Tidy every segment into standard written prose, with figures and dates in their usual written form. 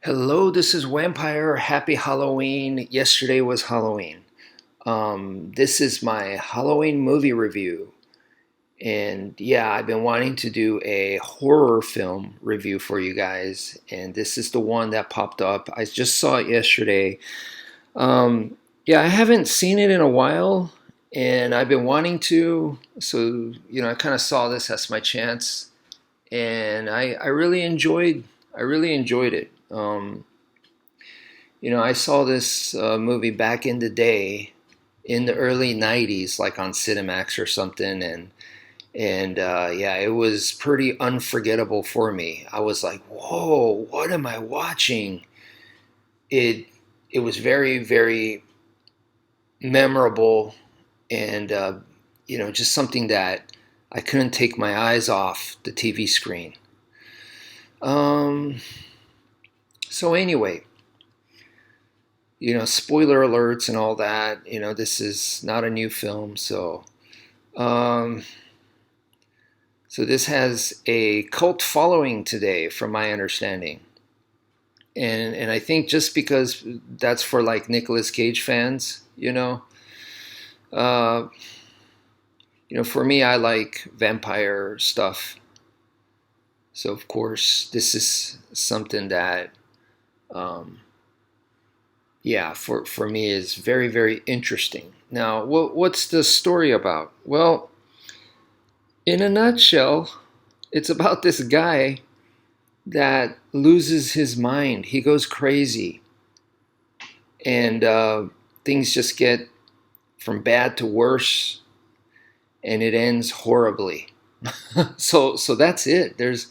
Hello, this is Wmpyr. Happy Halloween. Yesterday was Halloween. This is my Halloween movie review. And yeah, I've been wanting to do a horror film review for you guys. And this is the one that popped up. I just saw it yesterday. Um, yeah, I haven't seen it in a while. And I've been wanting to. So, I kind of saw this as my chance. And I really enjoyed it. I saw this movie back in the day, in the early '90s, like on Cinemax or something, and yeah, it was pretty unforgettable for me. I was like, "Whoa, what am I watching?" It it was very very memorable, and just something that I couldn't take my eyes off the TV screen. Um, so anyway, spoiler alerts and all that. This is not a new film, um, so this has a cult following today, from my understanding, and I think just because that's for like Nicolas Cage fans, uh, for me, I like vampire stuff, so of course this is something that, um, yeah, for me is very very interesting. Now, what's the story about? Well, in a nutshell, it's about this guy that loses his mind. He goes crazy, and things just get from bad to worse, and it ends horribly. So that's it. There's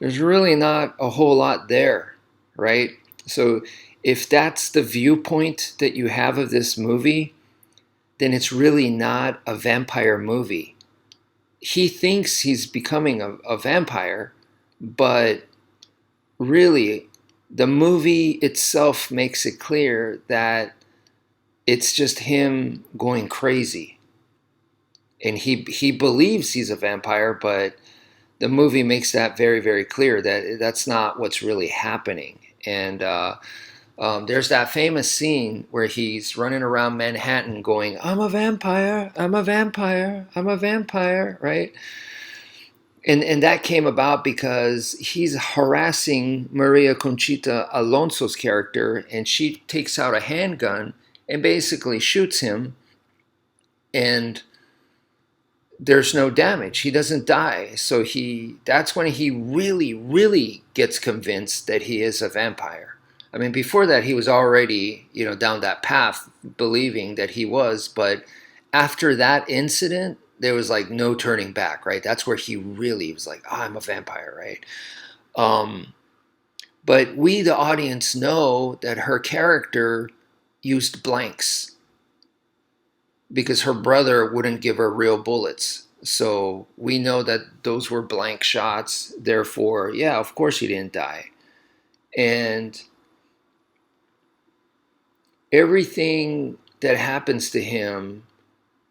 really not a whole lot there, right? So if that's the viewpoint that you have of this movie, then it's really not a vampire movie. He thinks he's becoming a vampire, but really, the movie itself makes it clear that it's just him going crazy. And he believes he's a vampire, but the movie makes that very, very clear that that's not what's really happening. And there's that famous scene where he's running around Manhattan going, "I'm a vampire, I'm a vampire, I'm a vampire," right? And that came about because he's harassing Maria Conchita Alonso's character, and she takes out a handgun and basically shoots him, and there's no damage. He doesn't die. So that's when he really, really gets convinced that he is a vampire. I mean, before that, he was already, down that path, believing that he was. But after that incident, there was like no turning back, right? That's where he really was like, oh, I'm a vampire, right? Um, but we, the audience, know that her character used blanks because her brother wouldn't give her real bullets. So we know that those were blank shots. Therefore, yeah, of course he didn't die. And everything that happens to him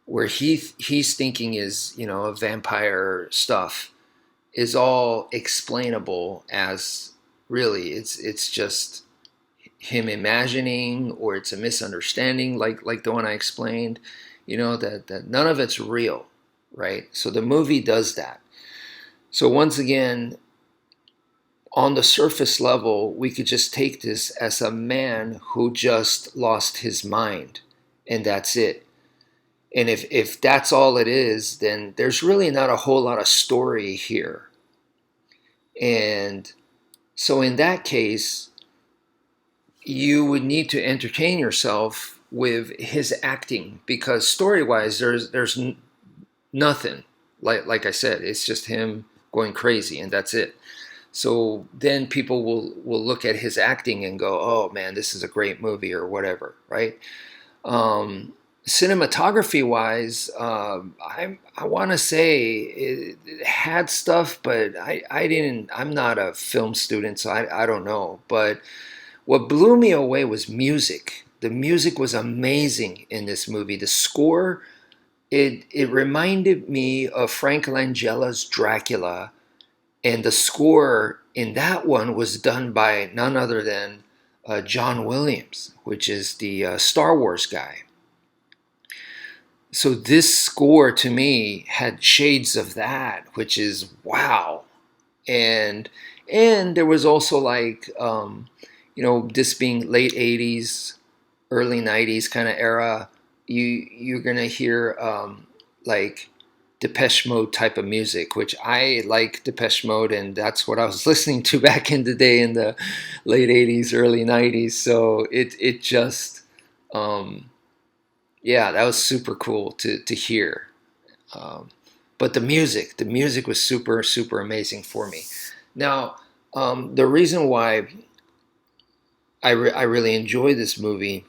where he's thinking is, a vampire stuff is all explainable as really it's just him imagining, or it's a misunderstanding, like the one I explained, that none of it's real, right? So the movie does that. So once again, on the surface level, we could just take this as a man who just lost his mind, and that's it. And if that's all it is, then there's really not a whole lot of story here. And so in that case, you would need to entertain yourself with his acting, because story-wise, there's nothing. Like I said, it's just him going crazy, and that's it. So then people will look at his acting and go, "Oh man, this is a great movie," or whatever, right? Um, Cinematography wise, I want to say it had stuff, but I didn't. I'm not a film student, so I don't know. But what blew me away was music. The music was amazing in this movie. The score, it reminded me of Frank Langella's Dracula, and the score And that one was done by none other than John Williams, which is the Star Wars guy. So this score to me had shades of that, which is wow. And there was also like this being late 80s, early 90s kind of era, you're gonna hear like Depeche Mode type of music, which I like Depeche Mode, and that's what I was listening to back in the day in the late 80s, early 90s. So it just yeah, that was super cool to hear. Um, but the music was super, super amazing for me. Now, the reason why I really enjoy this movie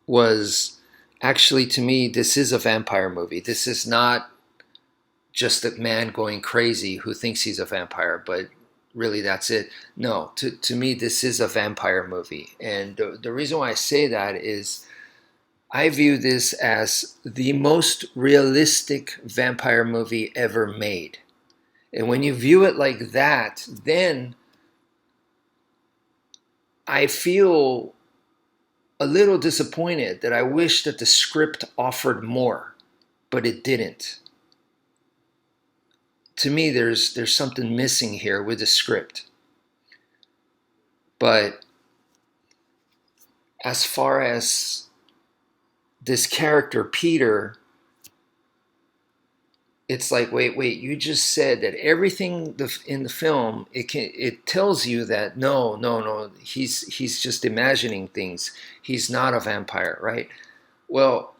was actually, to me, this is a vampire movie. This is not just a man going crazy who thinks he's a vampire, but really that's it. No, to me, this is a vampire movie. And the reason why I say that is I view this as the most realistic vampire movie ever made. And when you view it like that, then I feel a little disappointed that I wish that the script offered more, but it didn't. To me, there's something missing here with the script. But as far as this character, Peter, it's like, wait, you just said that everything in the film, it tells you that no, he's just imagining things. He's not a vampire, right? Well,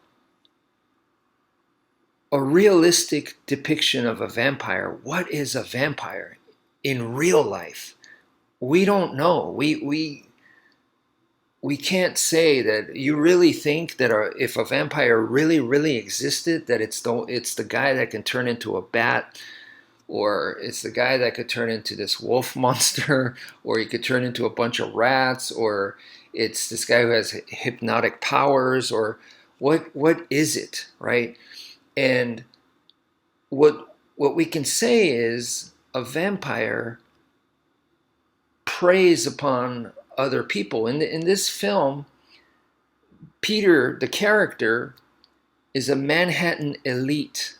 a realistic depiction of a vampire. What is a vampire in real life? We don't know. We can't say that. You really think that if a vampire really existed, that it's the guy that can turn into a bat, or it's the guy that could turn into this wolf monster, or he could turn into a bunch of rats, or it's this guy who has hypnotic powers, or what is it, right? And what we can say is a vampire preys upon other people. In this film, Peter, the character, is a Manhattan elite.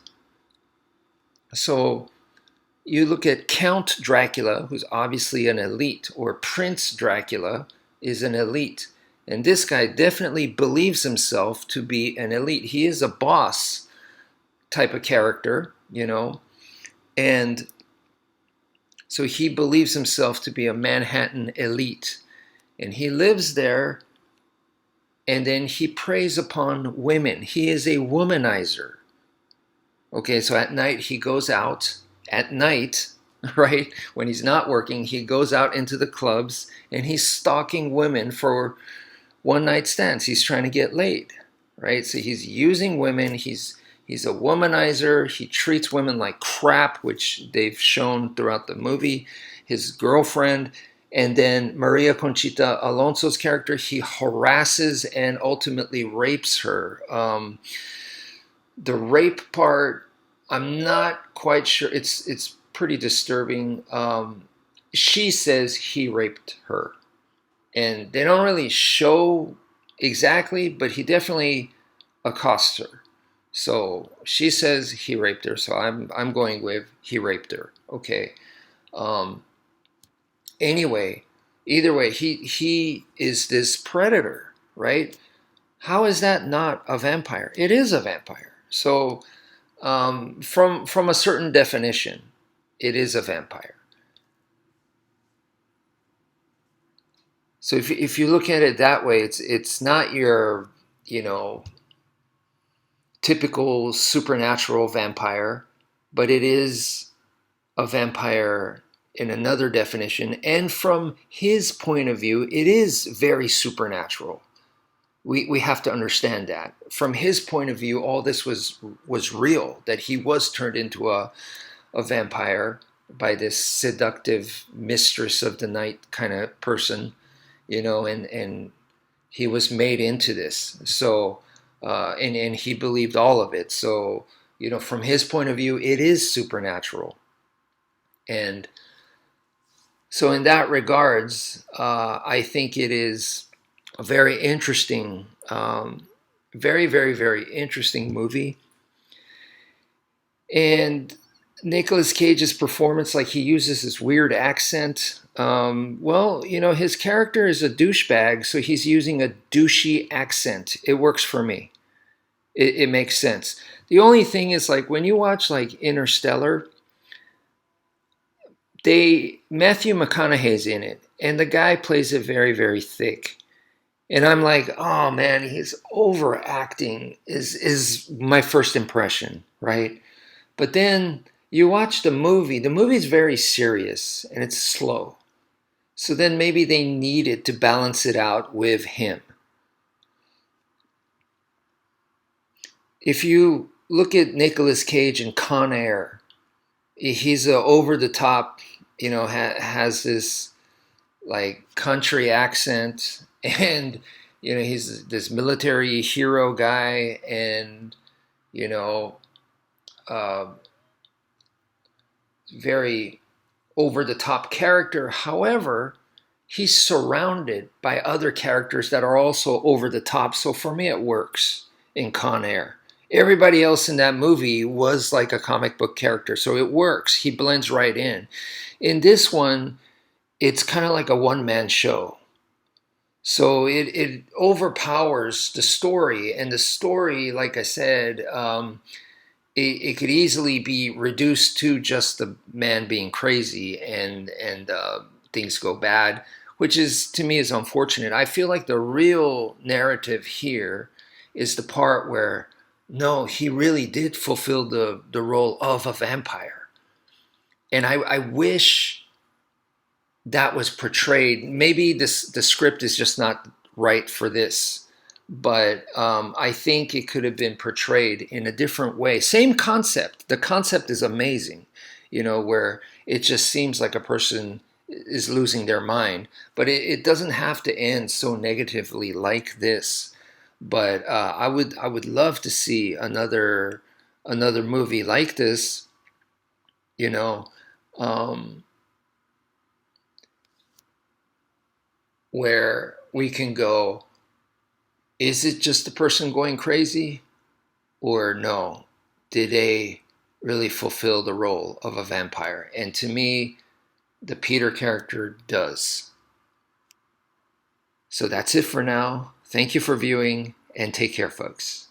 So you look at Count Dracula, who's obviously an elite, or Prince Dracula is an elite. And this guy definitely believes himself to be an elite. He is a boss type of character, and so he believes himself to be a Manhattan elite. And he lives there, and then he preys upon women. He is a womanizer. Okay, so at night he goes out, at night, right, when he's not working, he goes out into the clubs and he's stalking women for one night stands. He's trying to get laid, right? So he's using women. He's a womanizer. He treats women like crap, which they've shown throughout the movie. His girlfriend, and then Maria Conchita Alonso's character, he harasses and ultimately rapes her. The rape part, I'm not quite sure. It's pretty disturbing. She says he raped her, and they don't really show exactly, but he definitely accosts her. So she says he raped her. So I'm going with he raped her. Okay. Anyway, either way, he is this predator, right? How is that not a vampire? It is a vampire. So from a certain definition, it is a vampire. So if you look at it that way, it's not your typical supernatural vampire, but it is a vampire in another definition. And from his point of view, it is very supernatural. We have to understand that. From his point of view, all this was real, that he was turned into a vampire by this seductive mistress of the night kind of person, and he was made into this. So, and he believed all of it. So, from his point of view, it is supernatural. And So in that regards, I think it is a very interesting, very, very, very interesting movie. And Nicolas Cage's performance, like he uses this weird accent. Well, you know, his character is a douchebag, so he's using a douchey accent. It works for me. It makes sense. The only thing is, like, when you watch like Interstellar, Matthew McConaughey's in it, and the guy plays it very, very thick. And I'm like, oh man, he's overacting. Is my first impression, right? But then you watch the movie. The movie's very serious and it's slow. So then maybe they needed to balance it out with him. If you look at Nicolas Cage in Con Air, he's a over the top, you know, has this like country accent, and you know he's this military hero guy, and you know, uh, very over the top character. However, he's surrounded by other characters that are also over the top. So for me, it works in Con Air. Everybody else in that movie was like a comic book character, so it works. He blends right in. In this one, it's kind of like a one-man show. So it overpowers the story, and the story, like I said, it could easily be reduced to just the man being crazy, and things go bad, which is to me is unfortunate. I feel like the real narrative here is the part where no, he really did fulfill the role of a vampire, and I wish that was portrayed. Maybe the script is just not right for this, but I think it could have been portrayed in a different way. Same concept. The concept is amazing, you know, where it just seems like a person is losing their mind, but it doesn't have to end so negatively like this. But I would love to see another movie like this, you know. Um, where we can go, is it just the person going crazy? Or no, did they really fulfill the role of a vampire? And to me, the Peter character does. So that's it for now. Thank you for viewing, and take care, folks.